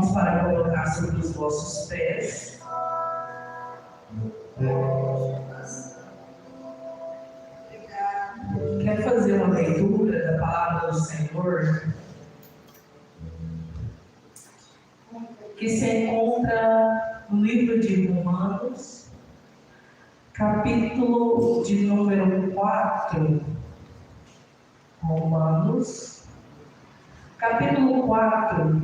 mãos para colocar sobre os vossos pés. Quer fazer uma leitura da palavra do Senhor? Que se encontra no livro de Romanos, capítulo de número 4. Romanos, capítulo 4.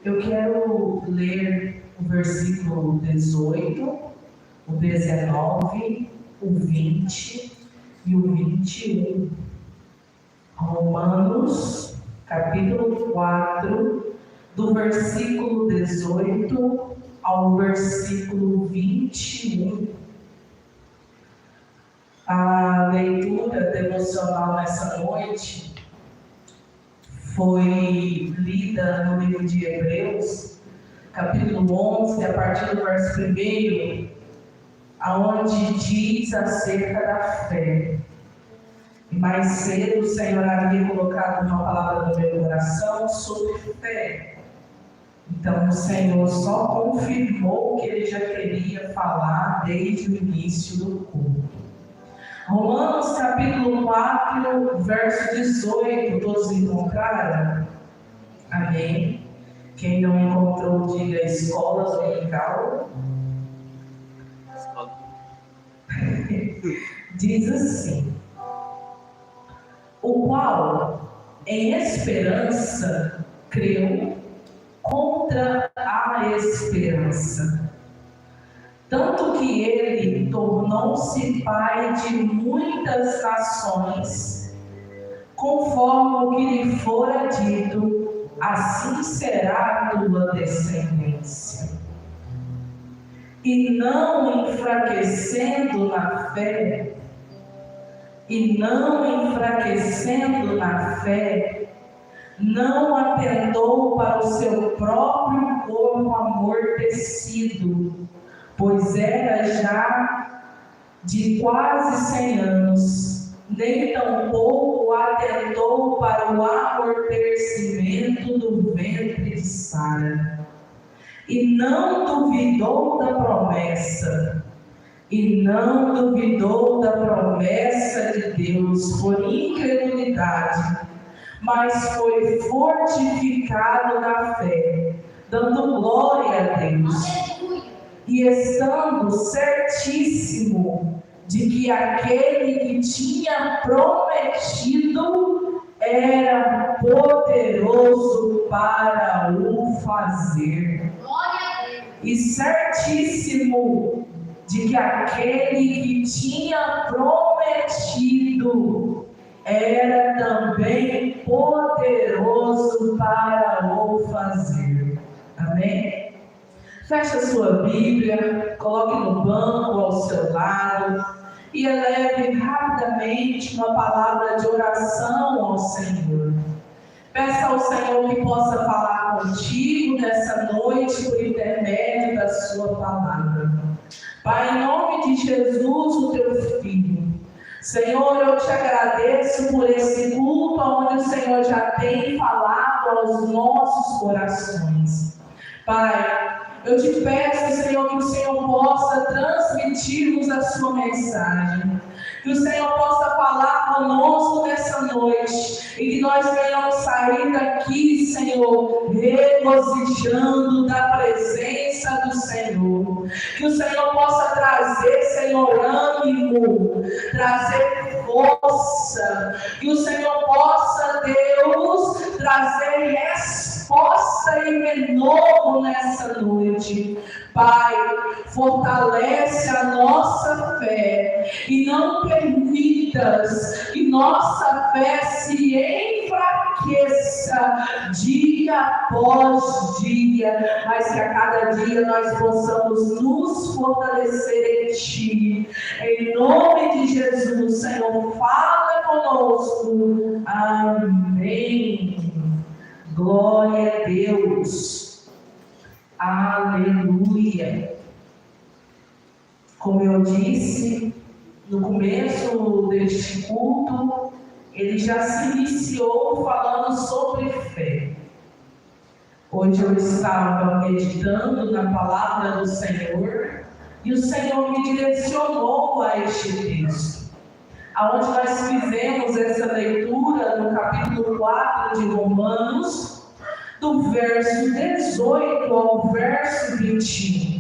Eu quero ler o versículo 18, o 19, o 20 e o 21. Romanos, capítulo 4, do versículo 18 ao versículo 21. A leitura devocional nessa noite foi lida no livro de Hebreus, capítulo 11, a partir do verso 1, aonde diz acerca da fé. E mais cedo o Senhor havia colocado uma palavra no meu coração sobre fé. Então o Senhor só confirmou o que ele já queria falar desde o início do culto. Romanos capítulo 4, verso 18, todos encontraram? Amém? Quem não encontrou, diga escola dominical. Diz assim: o qual em esperança creu contra a esperança, tanto que ele tornou-se pai de muitas nações, conforme o que lhe fora dito, assim será a tua descendência. E não enfraquecendo na fé, não atentou para o seu próprio corpo amortecido, pois era já de quase 100 anos, nem tampouco atentou para o amortecimento do ventre de Sara. E não duvidou da promessa de Deus por incredulidade, mas foi fortificado na fé, dando glória a Deus, e estando certíssimo de que aquele que tinha prometido era poderoso para o fazer. E certíssimo de que aquele que tinha prometido era também poderoso para o fazer. Amém? Feche a sua Bíblia, coloque no banco ao seu lado e eleve rapidamente uma palavra de oração ao Senhor. Peça ao Senhor que possa falar contigo nessa noite por intermédio da sua palavra. Pai, em nome de Jesus, o teu Filho, Senhor, eu te agradeço por esse culto onde o Senhor já tem falado aos nossos corações. Pai, eu te peço, Senhor, que o Senhor possa transmitir-nos a sua mensagem. Que o Senhor possa falar conosco nessa noite e que nós venhamos sair daqui, Senhor, regozijando da presença do Senhor. Que o Senhor possa trazer, Senhor, ânimo, trazer força. Que o Senhor possa, Deus, trazer resposta e renovo nessa noite. Pai, fortalece a nossa fé e não permitas que nossa fé se enfraqueça dia após dia, mas que a cada dia nós possamos nos fortalecer em Ti. Em nome de Jesus, Senhor, fala conosco. Amém. Glória a Deus. Aleluia. Como eu disse no começo deste culto, ele já se iniciou falando sobre fé. Hoje eu estava meditando na palavra do Senhor e o Senhor me direcionou a este texto, aonde nós fizemos essa leitura no capítulo 4 de Romanos, do verso 18 ao verso 21.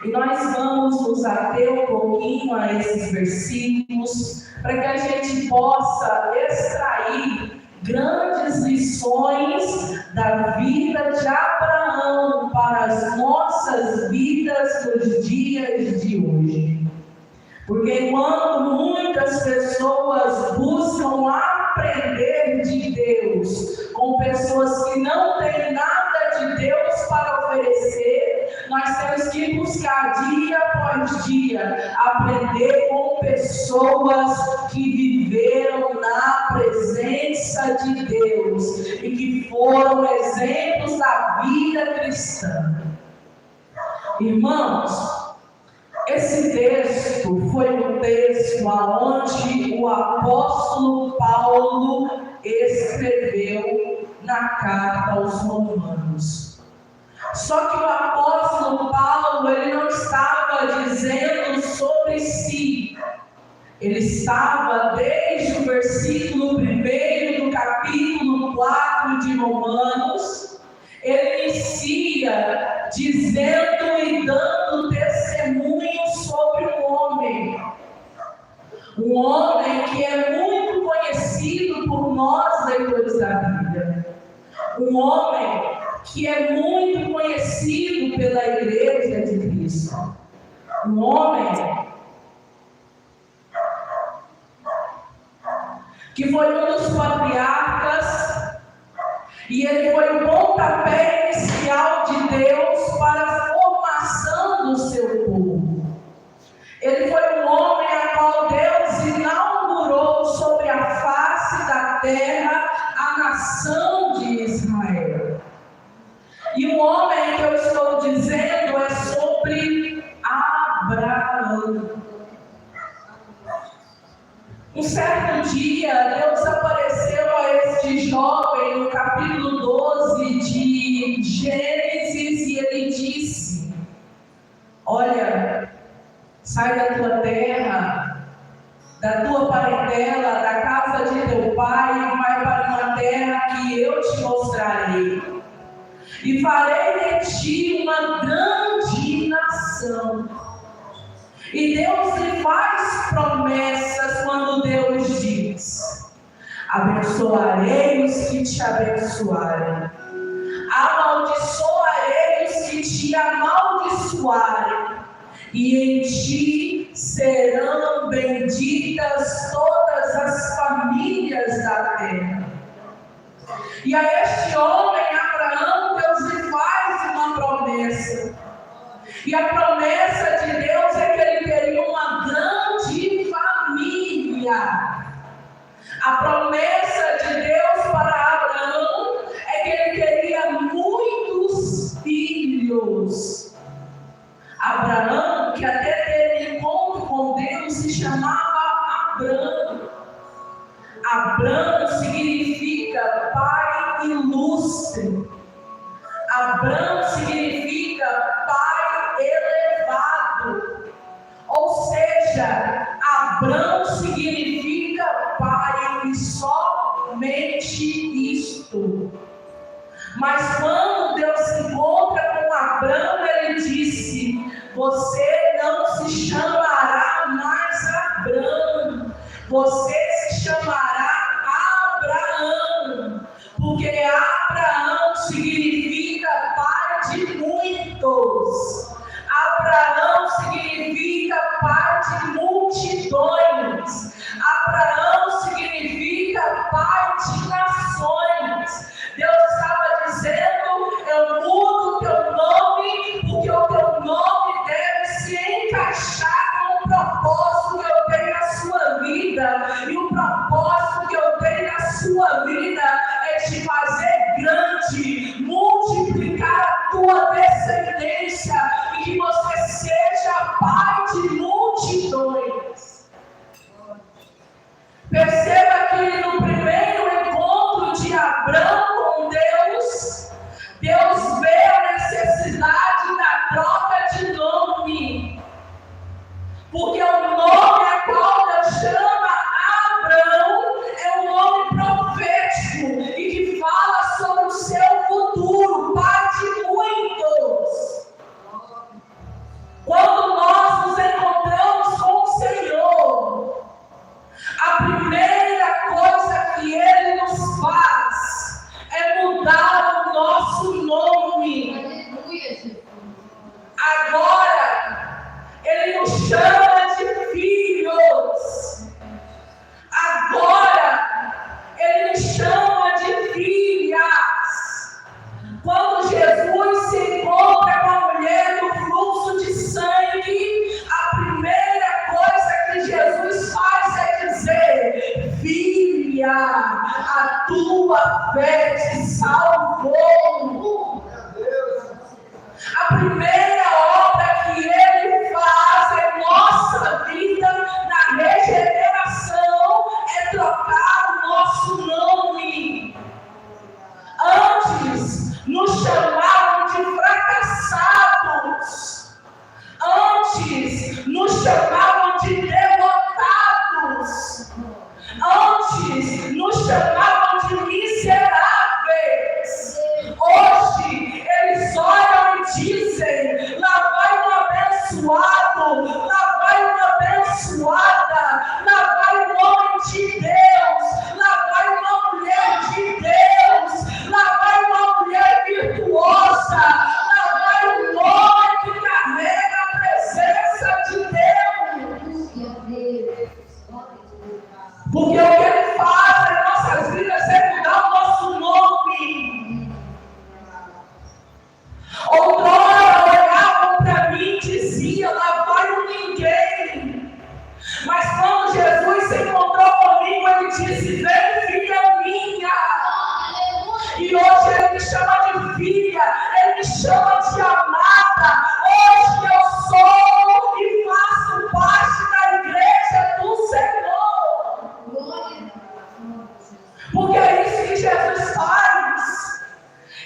E nós vamos nos ater um pouquinho a esses versículos, para que a gente possa extrair grandes lições da vida de Abraão para as nossas vidas nos dias de hoje. Porque enquanto muitas pessoas buscam aprender de Deus com pessoas que não têm nada de Deus para oferecer, nós temos que buscar dia após dia aprender com pessoas que viveram na presença de Deus e que foram exemplos da vida cristã. Irmãos, esse texto foi um texto onde o apóstolo Paulo escreveu na carta aos Romanos. Só que o apóstolo Paulo, ele não estava dizendo sobre si. Ele estava desde o versículo 1 do capítulo 4 de Romanos, ele inicia dizendo e dando testemunho sobre um homem que é muito conhecido por nós, leitores da Bíblia, um homem que é muito conhecido pela Igreja de Cristo, um homem que foi um dos patriarcas, e ele foi o pontapé inicial de Deus para a formação do seu povo. Ele foi um homem a qual Deus inaugurou sobre a face da terra a nação de Israel. E o homem que eu estou dizendo é sobre Abraão. Um certo dia, Deus apareceu a este jovem no capítulo 12 de Gênesis e ele disse: olha, sai da tua terra, da tua parentela, da casa de teu pai e vai para uma terra que eu te mostrarei. E farei de ti uma grande nação. E Deus lhe faz promessas quando Deus diz: abençoarei os que te abençoarem, amaldiçoarei os que te amaldiçoarem, e em ti serão benditas todas as famílias da terra. E a este homem, Abraão, Deus lhe faz uma promessa. E a promessa de Deus é que ele teria uma grande família. A promessa de Deus para Abraão é que ele teria muitos filhos. Abraão, que até teve encontro com Deus, se chamava Abrão. Abrão significa pai ilustre. Abrão significa pai elevado. Ou seja, Abrão significa pai e somente isto. Mas quando Deus se encontra com Abrão, ele disse: você não se chamará mais Abrão, você se chamará Abraão, porque Abraão significa pai de muitos. Abraão significa pai de multidões. Abraão significa pai de nações. Deus estava dizendo: eu mudo o teu nome, porque o teu nome deve se encaixar com o propósito que eu tenho na sua vida. E o propósito que eu tenho na sua vida é te fazer grande, multiplicar a tua descendência e que você seja pai de multidões. Perceba que no Deus vê a necessidade da troca de nome. Porque o nome a qual Deus chama Abrão é um nome profético e que fala sobre o seu futuro, pai de muitos. Quando nós nos encontramos com o Senhor, a primeira coisa que Ele nos faz é mudar o nosso nome. Agora, Ele nos chama de filhos. Agora, Ele nos chama de filhas. Quando Jesus se encontra com a mulher do fluxo de sangue, a primeira coisa que Jesus faz é dizer: filha, a tua fé te salvou. A primeira obra que Ele faz em nossa vida, na regeneração, é trocar o nosso nome. Antes, nos chamavam de fracassados. Antes, nos chamavam de derrotados. Antes, nos chamavam de miseráveis. Hoje, eles olham e dizem: lá vai um abençoado, lá vai uma abençoada, lá vai um homem de Deus, lá vai uma mulher de Deus, lá vai uma mulher virtuosa, lá vai um homem que carrega a presença de Deus. Porque o que Ele faz em nossas vidas é mudar o nosso nome. Outrora olhavam para mim e diziam: lá vai um ninguém. Mas quando Jesus se encontrou comigo, Ele disse: vem, filha minha. E hoje Ele me chama de filha, Ele me chama de amada. Hoje eu sou e faço parte da igreja do Senhor. Porque é isso que Jesus faz.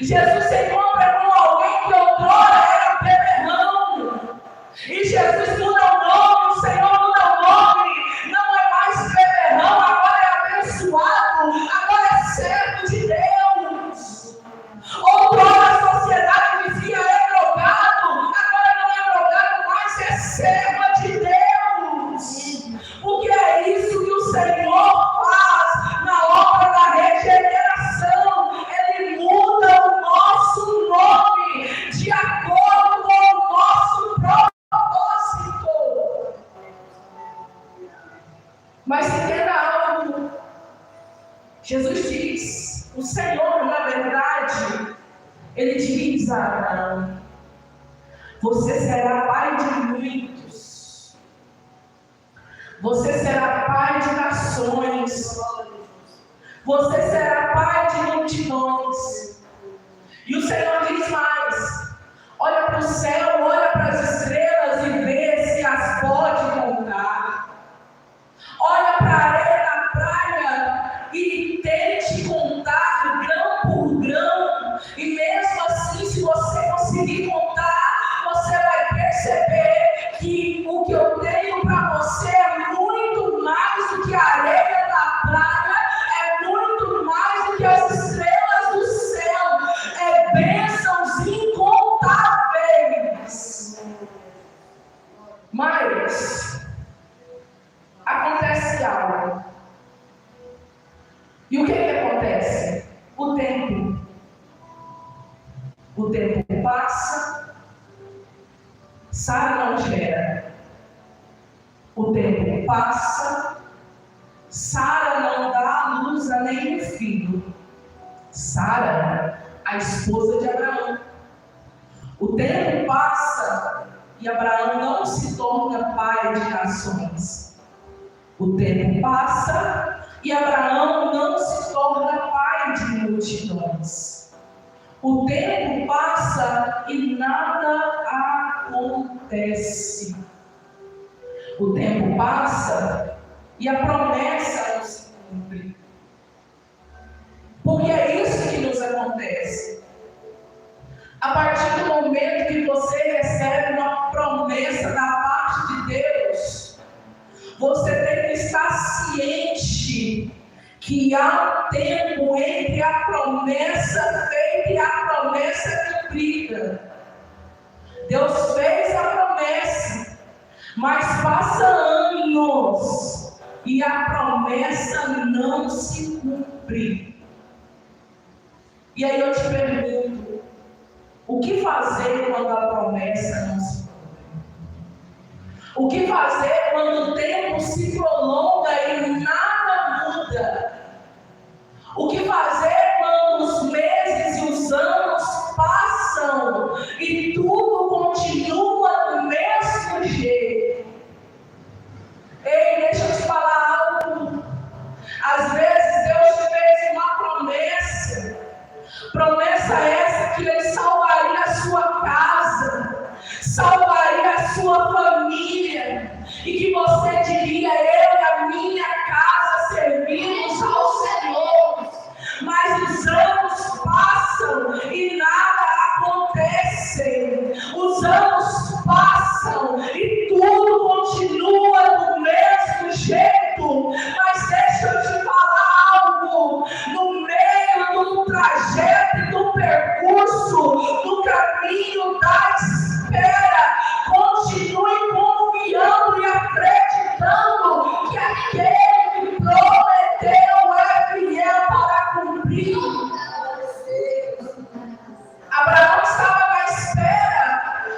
Jesus se encontra com alguém que outrora era beberrão. E Jesus muda o nome, o Senhor muda o nome. Não é mais beberrão, agora é abençoado, agora é servo de Deus. Outrora a sociedade dizia: é drogado, agora não é drogado, mas é serva de Deus. Porque é isso que o Senhor faz na obra da regeneração. Ele muda o nosso nome de acordo com o nosso propósito. Mas entenda algo. Jesus diz, o Senhor, na verdade, Ele diz a Abraão: você será pai de muitos. Você será pai de nações. Você será pai de multidões. E o Senhor diz mais: olha para o céu, olha para as estrelas e vê se as pode contar. Olha para a areia da praia e tente contar grão por grão. E mesmo assim, se você conseguir contar, você vai perceber que o que eu tenho para você é muito mais do que a areia da praia, é muito mais do que as estrelas do céu, é bênçãos incontáveis. Mas acontece algo. E o que acontece? O tempo passa, Sara não gera. O tempo passa, Sara não dá luz a nenhum filho. Sara, a esposa de Abraão. O tempo passa e Abraão não se torna pai de nações. O tempo passa e Abraão não se torna pai de multidões. O tempo passa e nada acontece. O tempo passa e a promessa não se cumpre. Porque é isso que nos acontece. que há um tempo entre a promessa feita e a promessa cumprida. Deus fez a promessa, mas passa anos e a promessa não se cumpre. E aí eu te pergunto, o que fazer quando a promessa não se cumpre? O que fazer quando o tempo se prolonga e nada muda? O que fazer quando os meses e os anos passam e tudo continua do mesmo jeito? Ei, deixa eu te falar algo. Às vezes Deus te fez uma promessa. Promessa essa que Ele salvaria a sua casa, salvaria a sua família, e que você diria: eu e a minha casa servimos ao Senhor. Mas os anos passam e nada acontece. Os anos passam e tudo continua do mesmo jeito. Mas deixa eu te falar algo. No meio do trajeto e do percurso, do caminho da espera, continue confiando e acreditando que aquele que prometeu é fiel para cumprir. Abraão estava na espera,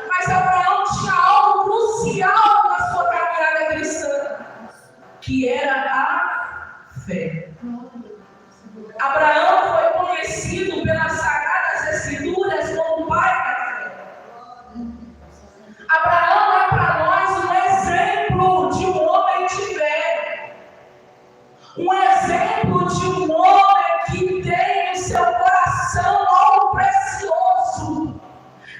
mas Abraão tinha algo crucial na sua caminhada cristã, que era a fé. Abraão foi conhecido pelas Sagradas Escrituras como o pai da fé. Abraão é para nós um exemplo de um homem de fé, um exemplo de um homem que tem em seu coração algo precioso,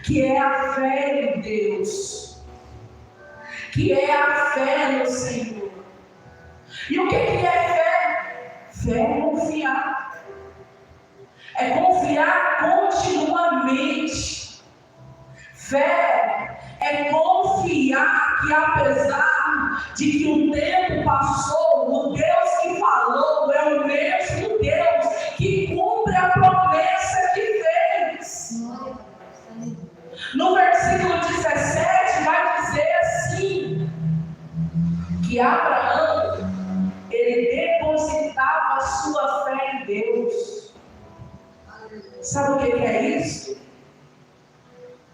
que é a fé em Deus, que é a fé no Senhor. E o que é fé? Fé é confiar. É confiar continuamente. Fé é confiar que, apesar de que o tempo passou, o Deus que falou é o mesmo Deus que cumpre a promessa que fez. No versículo 17 vai dizer assim, que Abraão, ele depositava a sua fé em Deus. Sabe o que é isso?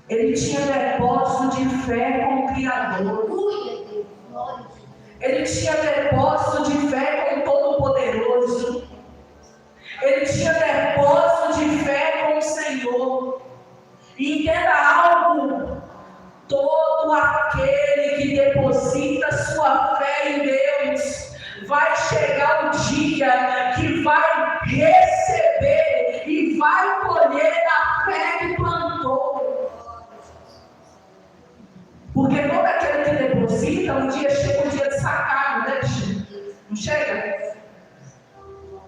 Ele tinha depósito de fé com o Criador. Ele tinha depósito de fé com o Todo-Poderoso. Ele tinha depósito de fé com o Senhor. E entenda algo: todo aquele que deposita sua fé em Deus, vai chegar o dia que vai receber e vai colher a fé que plantou. Porque todo aquele que deposita, um dia chega o dia de sacar, não deixa? Não chega?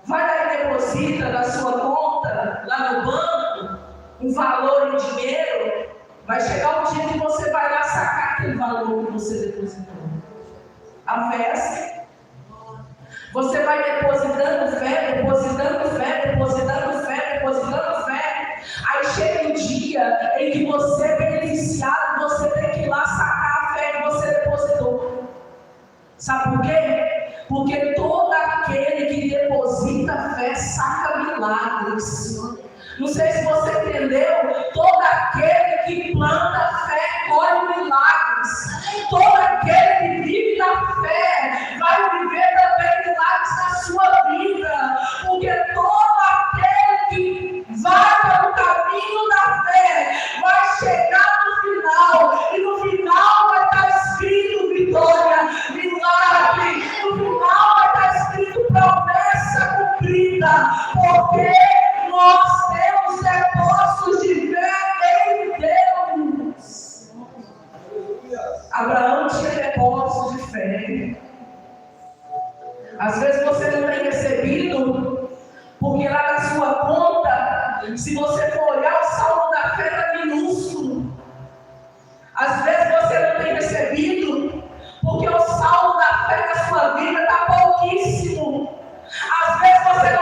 Vai lá e deposita na sua conta, lá no banco, um valor em dinheiro. Vai chegar o dia que você vai lá sacar aquele valor que você depositou. A fé é assim. Você vai depositando fé, depositando fé, depositando fé, depositando fé. Aí chega um dia em que você é beneficiado, você tem que ir lá sacar a fé que você depositou. Sabe por quê? Porque todo aquele que deposita fé saca milagres. Não sei se você entendeu. Todo aquele que planta fé colhe milagres. Todo aquele que vive na fé vai viver também milagres na sua vida. Porque todo aquele que vai pelo caminho da fé vai chegar no final. E no final vai estar escrito vitória, milagre. No final vai estar escrito promessa cumprida. Porque nós temos depósitos de fé em Deus. Abraão tinha depósito de fé. Às vezes você não tem recebido, porque lá na sua conta, se você for olhar, o saldo da fé está minúsculo. Às vezes você não tem recebido, porque o saldo da fé na sua vida está pouquíssimo. Às vezes você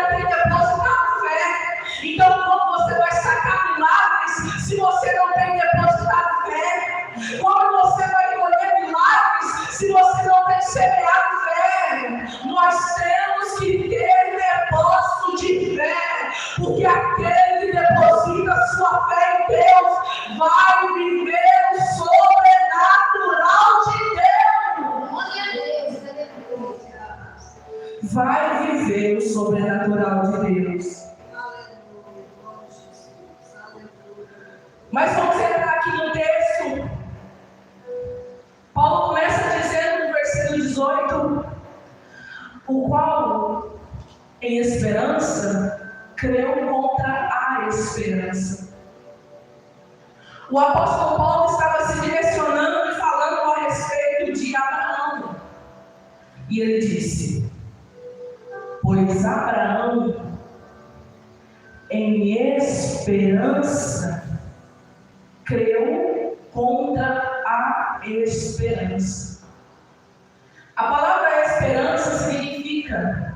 aquele que deposita sua fé em Deus vai viver o sobrenatural de Deus. Vai viver o sobrenatural de Deus. Mas vamos entrar aqui no texto. Paulo começa dizendo no versículo 18: o qual, em esperança, creu contra a esperança. O apóstolo Paulo estava se direcionando e falando a respeito de Abraão. E ele disse: pois Abraão, em esperança, creu contra a esperança. A palavra esperança significa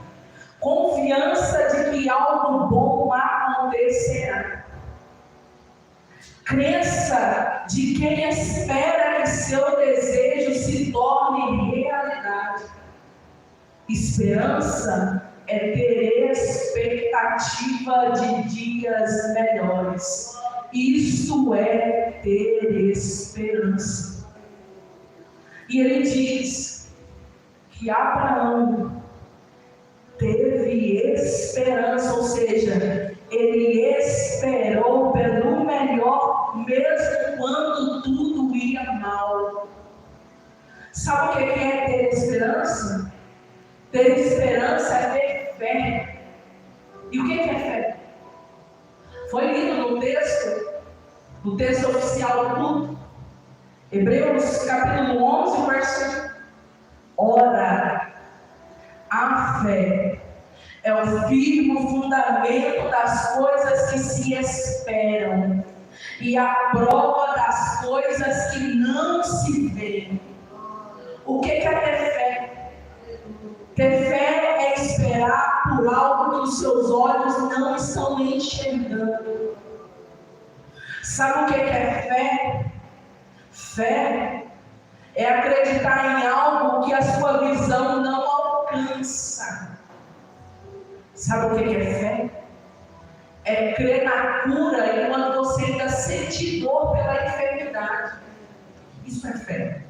confiança de que algo bom acontecerá. Crença de quem espera que seu desejo se torne realidade. Esperança é ter expectativa de dias melhores. Isso é ter esperança. E ele diz que Abraão teve esperança, ou seja, ele esperou pelo melhor, mesmo quando tudo ia mal. Sabe o que é ter esperança? Ter esperança é ter fé. E o que é fé? Foi lido no texto oficial do culto, Hebreus capítulo 11, verso 1. Ora, a fé é o firme fundamento das coisas que se esperam e a prova das coisas que não se veem. O que é ter fé? Ter fé é esperar por algo que os seus olhos não estão enxergando. Sabe o que é fé? Fé é acreditar em algo que a sua visão não alcança. Sabe o que é fé? É crer na cura enquanto você ainda sente dor pela enfermidade. Isso é fé.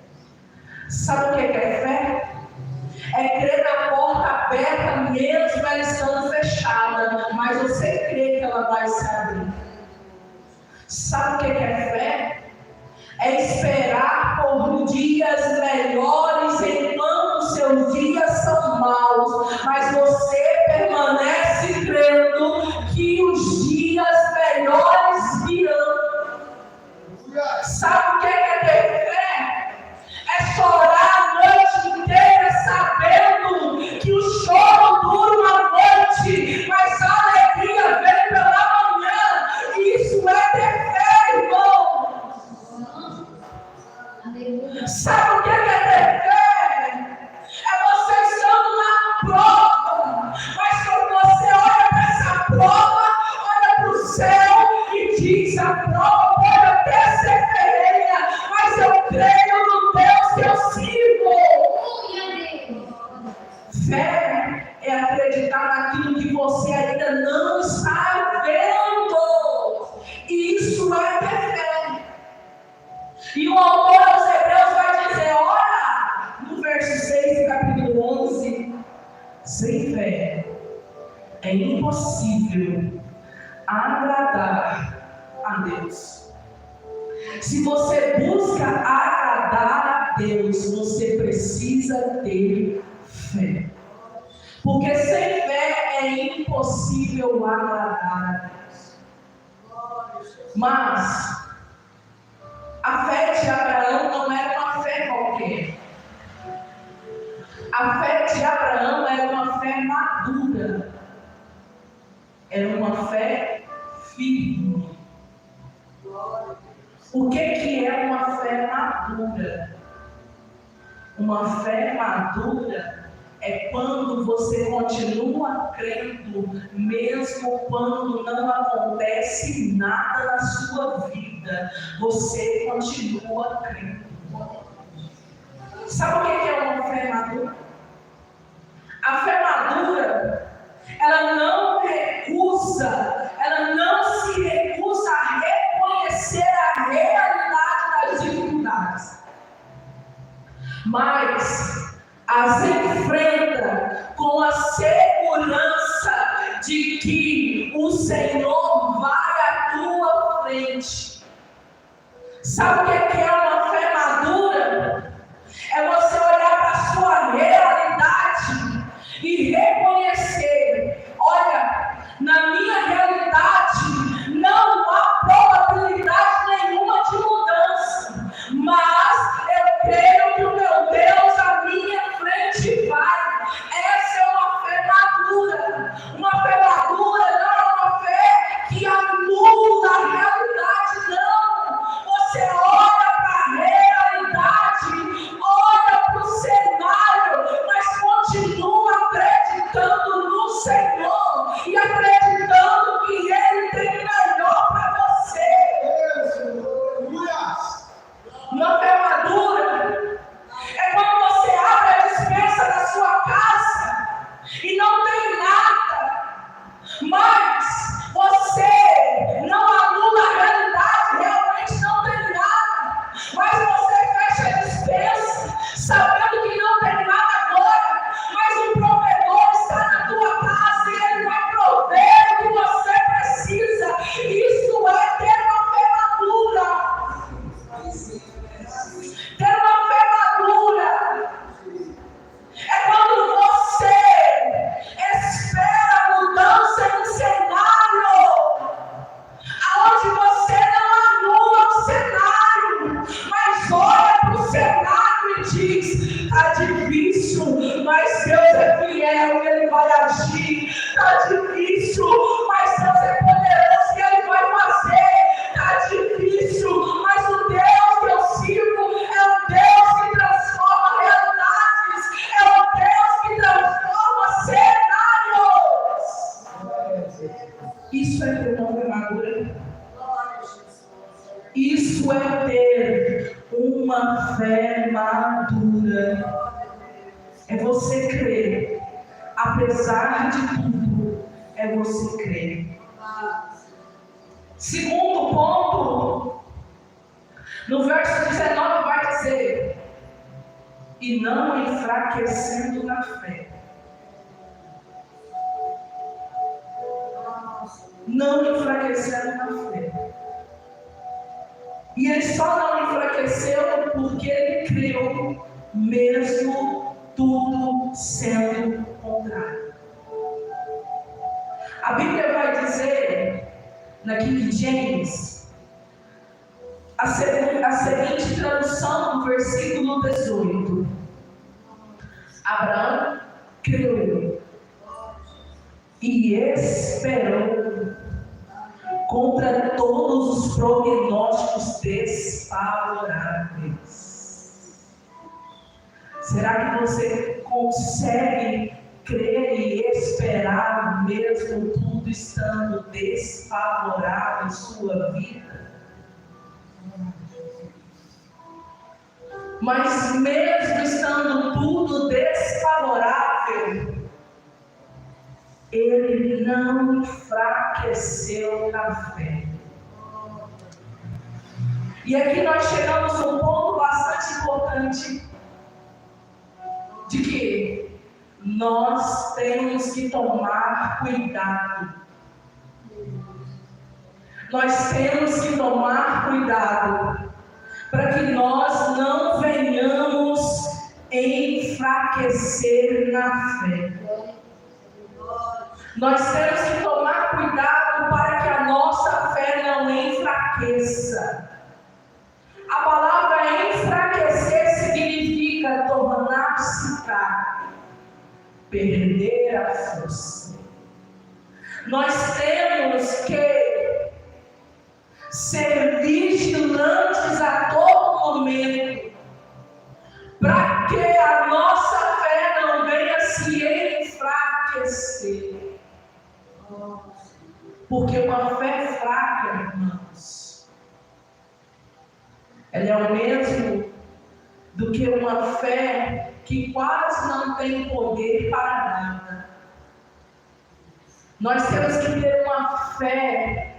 Sabe o que é fé? É crer na porta aberta mesmo ela estando fechada, mas você crê que ela vai se abrir. Sabe o que é fé? É esperar por dias melhores enquanto seus dias são maus, mas você permanece crendo que os dias melhores virão. Sabe o que é ter fé? É chorar a noite inteira sabendo que o choro dura uma noite, mas a alegria vem pela manhã. Isso é ter fé, irmão. Sabe o que é ter fé? É você estando na prova, mas quando você olha para essa prova, olha para o céu e diz: a prova pode até ser ferrenha, mas eu creio no Deus que eu sirvo. Fé é acreditar naquilo que você ainda não está vendo. E isso é ter fé. E o autor aos Hebreus vai dizer: olha, no verso 6 do capítulo 11, sem fé é impossível agradar a Deus. Se você busca agradar a Deus, você precisa ter fé. Porque sem fé é impossível agradar a Deus. Mas a fé de Abraão não era uma fé qualquer. A fé de Abraão era uma fé madura. Era uma fé firme. O que é uma fé madura? Uma fé madura é quando você continua crendo, mesmo quando não acontece nada na sua vida. Você continua crendo. Sabe o que é uma fé madura? A fé madura, ela não recusa, ela não Sabe o que é uma fé madura? É você olhar para a sua realidade e reconhecer: olha, na minha realidade não há probabilidade nenhuma de mudança, mas eu creio que o meu Deus à minha frente vai. Essa é uma fé madura. Uma fé madura não é uma fé que anula a realidade, não. Você olha para a realidade, olha para o cenário, mas continua acreditando no Senhor e acreditando que Ele tem melhor para você. Uma fé madura é quando você abre a despensa da sua casa e não tem nada, mas você não anula a realidade, realmente não tem nada, mas você fecha a despensa sabendo que não tem nada agora, mas o provedor está na tua casa e Ele vai prover o que você precisa. Isso é ter uma fé madura. Ter uma fé madura é quando você espera mudança no cenário, aonde você não anula o cenário, mas olha para o cenário e diz: está difícil, mas Deus é fiel e Ele vai agir. Está difícil, mas Deus é poderoso e Ele vai fazer. Está difícil, mas o Deus que eu sirvo é um Deus que transforma realidades, é um Deus que transforma cenários. Isso é ter uma fé madura. Isso é ter uma fé madura. É você crer, apesar de tudo, é você crer. Segundo ponto, no verso 19 vai dizer: e não enfraquecendo na fé. Não enfraquecendo na fé. E ele só não enfraqueceu porque ele creu, mesmo tudo sendo contrário. A Bíblia vai dizer, na King James, a seguinte tradução do versículo 18: Abraão creu e esperou contra todos os prognósticos desfavoráveis. Será que você consegue crer e esperar mesmo tudo estando desfavorável em sua vida? Mas mesmo estando tudo desfavorável, ele não enfraqueceu na fé. E aqui nós chegamos a um ponto bastante importante, de que nós temos que tomar cuidado. Nós temos que tomar cuidado para que nós não venhamos enfraquecer na fé. Nós temos que tomar cuidado para que a nossa fé não enfraqueça. A palavra enfraquecer significa tornar-se fraco, perder a força. Nós temos que ser vigilantes a todo momento, para que a nossa fé não venha se enfraquecer. Porque uma fé fraca, irmãos, ela é o mesmo do que uma fé que quase não tem poder para nada. Nós temos que ter uma fé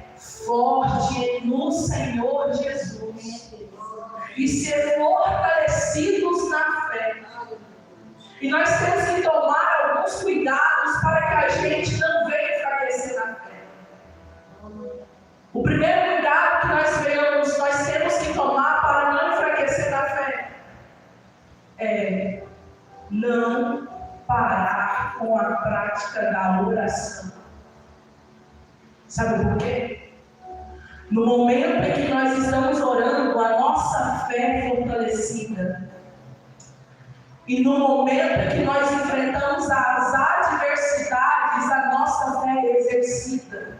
forte no Senhor Jesus e ser fortalecidos na fé. E nós temos que tomar alguns cuidados para que a gente não venha enfraquecer na fé. O primeiro cuidado que nós temos que tomar da oração. Sabe por quê? No momento em que nós estamos orando, a nossa fé é fortalecida. E no momento em que nós enfrentamos as adversidades, a nossa fé é exercida.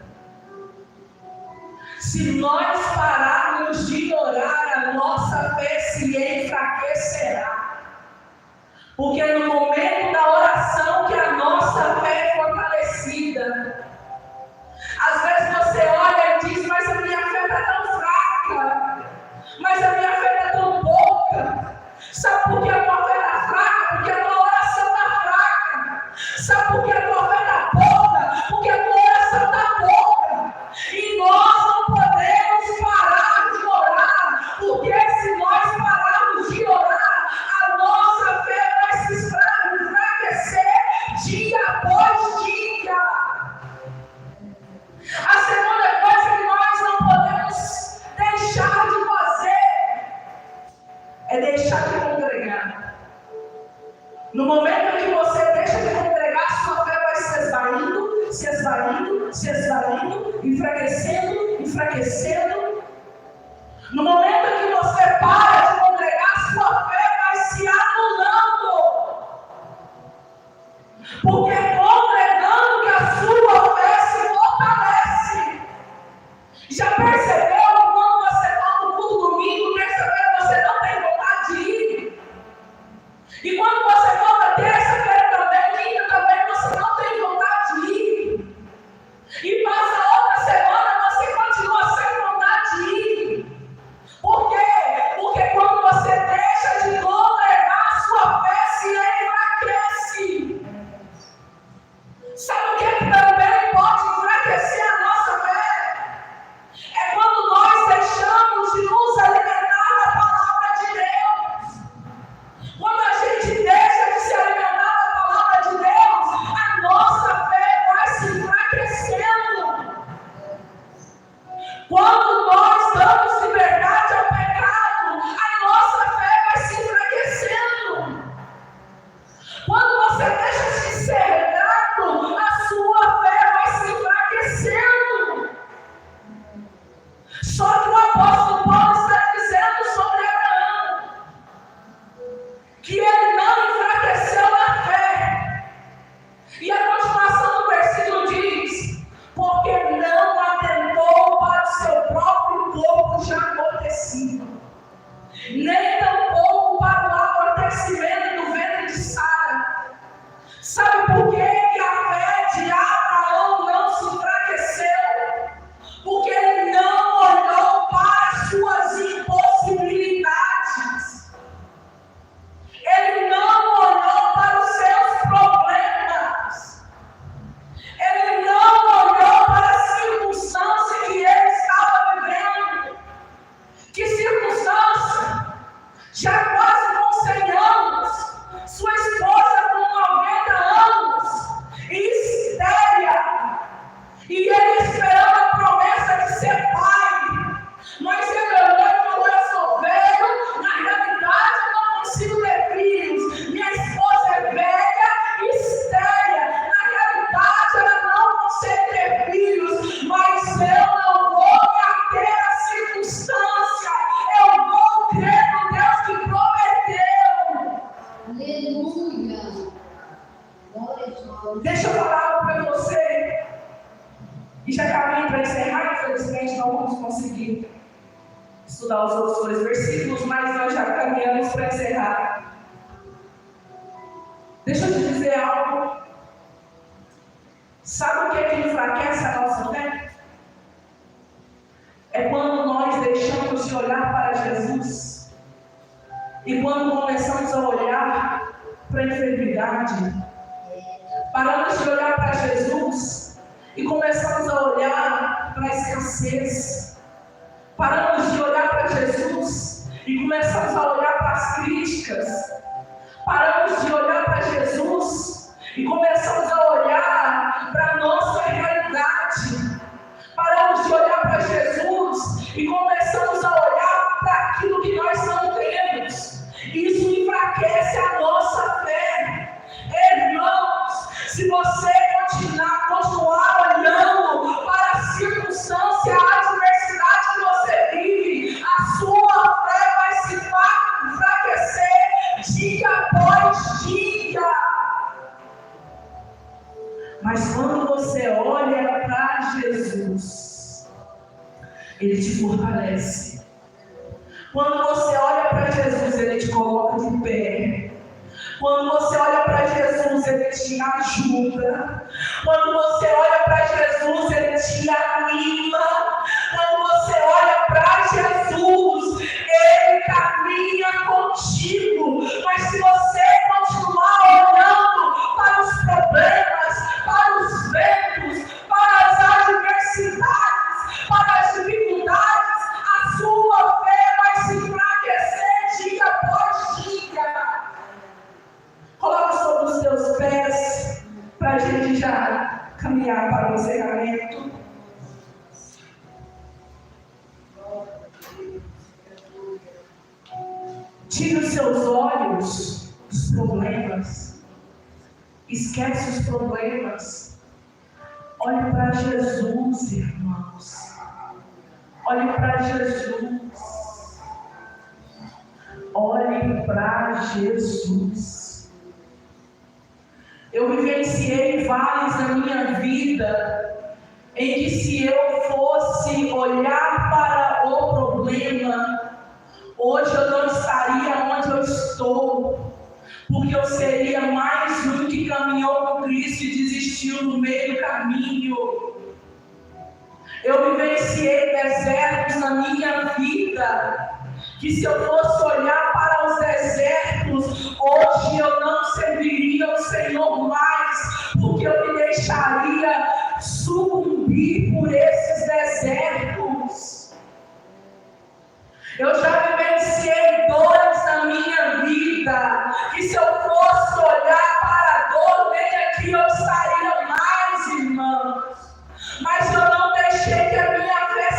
Se nós pararmos de orar, a nossa fé se enfraquecerá. Porque é no momento da oração que a nossa fé é fortalecida. Às vezes você olha e diz, mas a minha fé está tão fraca, mas a minha fé está tão pouca. Sabe por que a tua fé está fraca? Porque a tua oração está fraca. Sabe por que a tua fé está pouca? Porque a tua oração está pouca. E nós não podemos parar de orar, porque se nós pararmos de orar, a nossa fé vai se enfraquecer dia após dia. A segunda coisa que nós não podemos deixar de fazer é deixar de congregar. No momento em que você deixa de congregar, sua fé vai se esvaindo, se esvaindo, se esvaindo, enfraquecendo. No momento em que você para de congregar, sua fé vai se anulando. Porque é congregando que a sua fé se fortalece. Já percebeu que quando você está no culto domingo, terça-feira você não tem vontade de ir? E quando você volta terça-feira também, quinta também, você não tem vontade de ir? E passa outra semana, você continua sem vontade de ir. Por quê? Porque quando você deixa de congregar, sua fé se enfraquece. Sabe o que também pode enfraquecer a nossa fé? É quando nós deixamos de nos alimentar da palavra de Deus. Quando a gente deixa de se alimentar da palavra de Deus, a nossa fé vai se enfraquecendo. Quando nós damos liberdade ao pecado, a nossa fé vai se enfraquecendo. Quando você deixa de ser grato, a sua fé vai se enfraquecendo. Só que o apóstolo Paulo está dizendo sobre Abraão que ele não enfraqueceu na fé. E a continuação do versículo diz: porque não atentou para o seu próprio corpo já amortecido, nem tampouco para o amortecimento do ventre de Sara. Sabe por que a fé de Abraão não se enfraqueceu? Porque ele não olhou para as suas impossibilidades. Ele não olhou para os seus problemas. Ele não olhou para a circunstância que ele estava vivendo. Que circunstância? Já quase com 100 anos, sua esposa com 90 anos, estéril, e ele esperando a promessa de ser pai. Mas ele olhou e falou: eu sou velho, na realidade eu não consigo ter filhos. Minha esposa é velha, estéril, na realidade ela não consegue ter filhos, mas eu não vou me ater à circunstância, eu vou crer no Deus que prometeu. Aleluia. Glória a Deus. Deixa eu falar algo para você, e já caminho para encerrar. Infelizmente não vamos conseguir estudar os outros 2 versículos, mas nós já caminhamos para encerrar. Deixa eu te dizer algo. Sabe o que é que enfraquece a nossa fé? É quando nós deixamos de olhar para Jesus, e quando começamos a olhar para a enfermidade, paramos de olhar para Jesus e começamos a olhar para a escassez. Paramos de olhar para Jesus e começamos a olhar para as críticas. Paramos de olhar para Jesus e começamos a olhar para a nossa realidade. Paramos de olhar para Jesus e começamos a olhar para aquilo que nós não temos. Isso enfraquece a nossa fé. Irmãos, se você continuar Ele te fortalece. Quando você olha para Jesus, Ele te coloca de pé. Quando você olha para Jesus, Ele te ajuda. Quando você olha para Jesus, Ele te anima. Quando você olha para Jesus, Ele caminha contigo. Mas se você continuar olhando para os problemas, para os ventos, para as adversidades, para as dificuldades, a sua fé vai se enfraquecer dia após dia. Coloca sobre os teus pés para a gente já caminhar para o encerramento. Tira os seus olhos dos problemas. Esquece os problemas. Olhe para Jesus, irmãos. Olhe para Jesus. Olhe para Jesus. Eu vivenciei vales na minha vida em que se eu fosse olhar para o problema, hoje eu não estaria onde eu estou, porque eu seria mais um que caminhou com Cristo e desistiu no meio do caminho. Eu vivenciei desertos na minha vida, que se eu fosse olhar para os desertos, hoje eu não serviria o Senhor mais, porque eu me deixaria sucumbir por esses desertos. Eu já vivenciei dores na minha vida, que se eu fosse olhar para a dor, nem aqui eu estaria mais, irmãos. Mas eu não deixei que a minha fé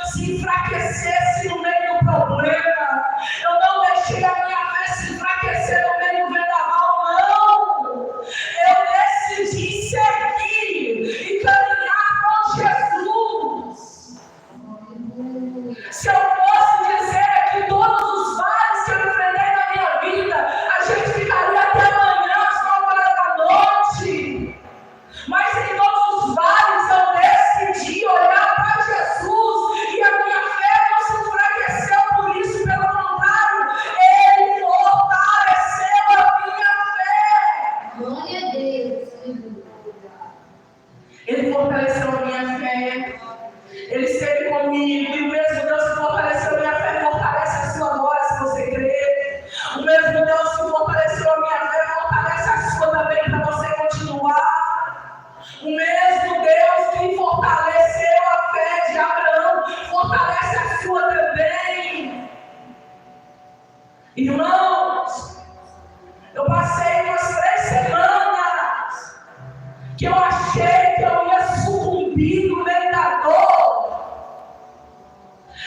se enfraquecesse no meio do problema. Eu não deixei a minha fé se enfraquecer no meio do vendaval, não. Eu decidi seguir e caminhar com Jesus. Se eu fosse dizer aqui todos os vales que eu enfrentei na minha vida, a gente ficaria até amanhã às 9 horas da noite. Mas em todos os vales eu decidi olhar para Jesus e a minha fé não se enfraqueceu por isso, pelo contrário, Ele fortaleceu a minha fé. Glória a Deus. Ele fortaleceu a minha fé. Ele esteve comigo e o mesmo Deus que fortaleceu a minha fé fortalece a sua agora, se você crê. O mesmo Deus que fortaleceu a minha fé fortalece a sua também para você continuar. O mesmo Deus que fortaleceu a fé de Abraão fortalece a sua também. Irmãos, eu passei umas 3 semanas que eu achei que eu ia sucumbir no meio da dor.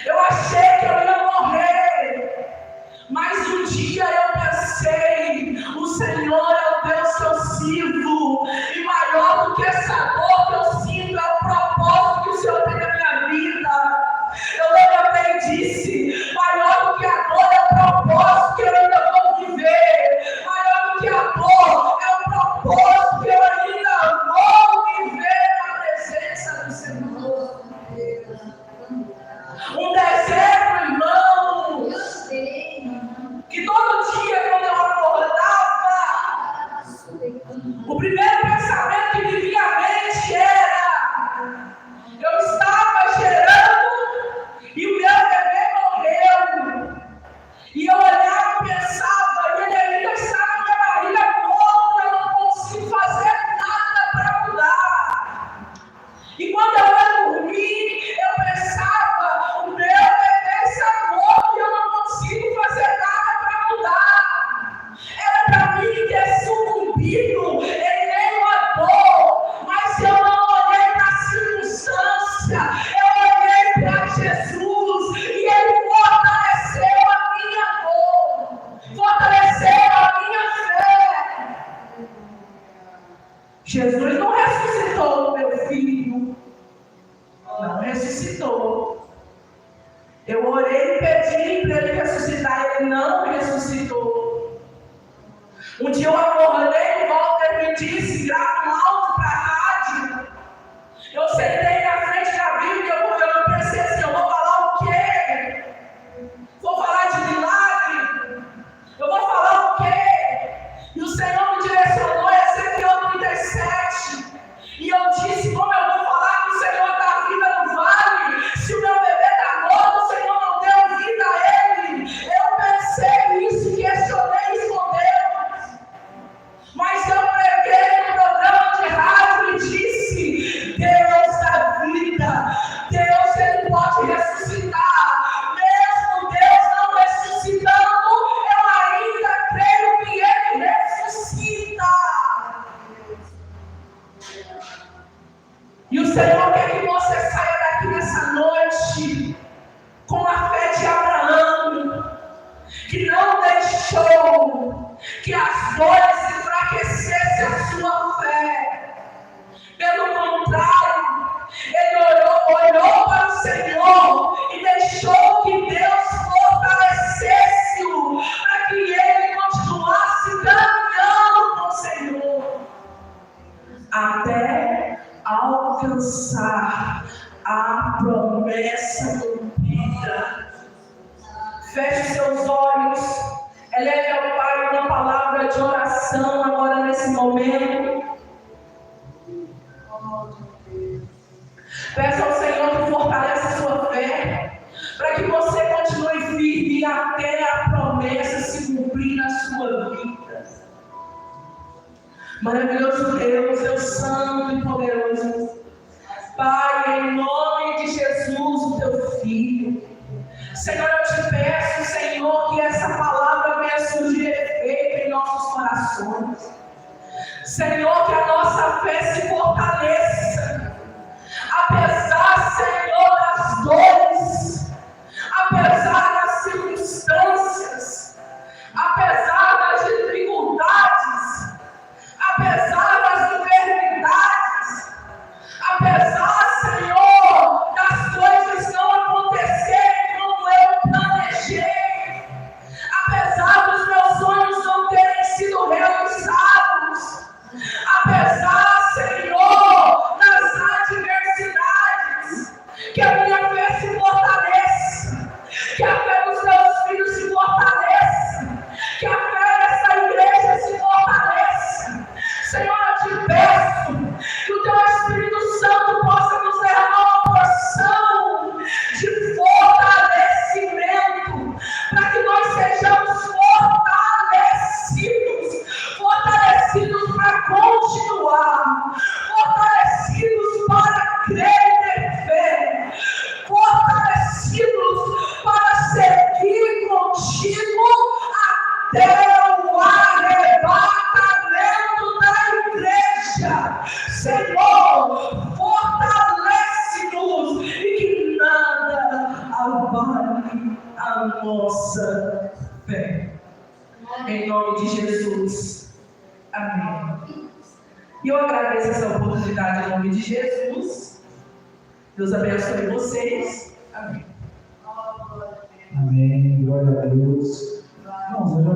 Eu achei que eu ia morrer. Mas um dia eu pensei, o Senhor é o Deus que eu sirvo. E maior do que essa dor que eu sinto é o propósito que o Senhor tem na minha vida. Eu levantei e disse, maior do que a dor é o propósito que eu ainda vou viver. Maior do que a dor é o propósito que eu ainda vou viver na presença do Senhor. Um deserto, irmão, Eu sei. que todo dia quando eu acordava, o primeiro pensamento que me vinha à mente era: eu estava gerando e o meu bebê morreu. E eu olhava e pensava, e ele ainda está na minha barriga morto, eu não consigo fazer nada para mudar. E quando eu ia dormir, eu pensava, o meu bebê está morto e eu não consigo fazer nada para mudar. Era para mim ter sucumbido em meio à dor, mas eu não olhei para a circunstância, eu olhei para Jesus e Ele fortaleceu a minha dor, fortaleceu a minha fé. Jesus não ressuscitou meu filho, não ressuscitou. Eu orei e pedi para Ele ressuscitar, Ele não ressuscitou. Um dia eu acordei, o Walter me disse, grava um áudio para a rádio. Eu sentei na frente da Bíblia e eu pensei assim, eu vou que as dores enfraquecessem a sua fé. Pelo contrário, ele olhou para o Senhor e deixou que Deus fortalecesse-o para que ele continuasse caminhando com o Senhor até alcançar a promessa cumprida. Feche seus olhos, eleve ao Pai uma palavra de oração agora nesse momento. Peça ao Senhor que fortaleça a sua fé, para que você continue firme até a promessa se cumprir na sua vida. Maravilhoso Deus, Deus Santo e poderoso, Pai, em nome de Jesus, o teu Filho, Senhor, eu te peço, Senhor, que essa palavra venha surgir efeito em nossos corações. Senhor, que a nossa fé se fortaleça, apesar, Senhor, das dores, apesar das circunstâncias, apesar das dificuldades, apesar das enfermidades, apesar, Senhor, das coisas não acontecerem como eu planejei, apesar dos meus sonhos não terem sido realizados, apesar, Senhor, das adversidades, que a minha fé se fortaleça, que a fé dos meus filhos se fortaleça, que a fé dessa igreja se fortaleça. Senhor, eu te peço que o teu Espírito Santo possa nos derramar uma porção de fortalecimento, para que nós sejamos fortalecidos para continuar, fortalecidos para crer e ter fé, fortalecidos para seguir contigo até o arrebatamento da igreja. Senhor, fortalece-nos e que nada abale a nossa fé. Em nome de Jesus. Amém. E eu agradeço essa oportunidade em nome de Jesus. Deus abençoe vocês. Amém. Amém. Glória a Deus. Irmãos, eu já